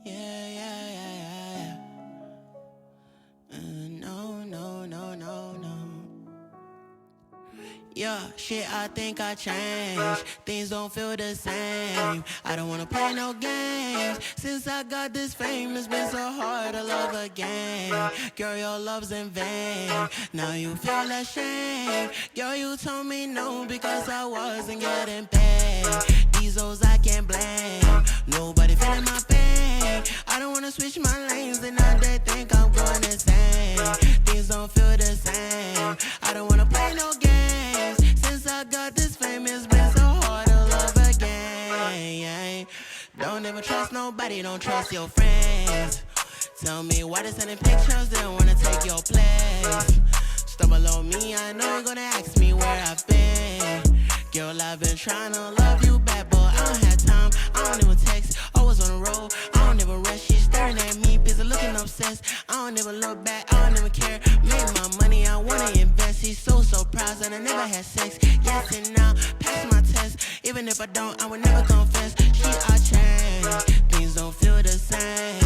Yeah, yeah, yeah, yeah, yeah. No, no, no, no, no. Yeah, shit, I think I changed. Things don't feel the same. I don't wanna play no games. Since I got this fame, it's been so hard to love again. Girl, your love's in vain. Now you feel ashamed. Girl, you told me no because I wasn't getting paid. These hoes I can't blame. Nobody feeling my pain. I don't wanna switch my lanes and now they think I'm going insane. Things don't feel the same. I don't wanna play no games. Since I got this fame, it's been so hard to love again. Don't ever trust nobody, don't trust your friends. Tell me why they sending pictures, they don't wanna take your place. Stumble on me, I know you're gonna ask me where I've been. Girl, I've been trying to love you back, but I don't have time, I don't even text. Always on the road, I don't ever rest. She's staring at me, busy looking obsessed. I don't ever look back, I don't ever care. Made my money, I wanna invest. He's so surprised that I never had sex. Yes and now, pass my test. Even if I don't, I would never confess. She, I changed, things don't feel the same.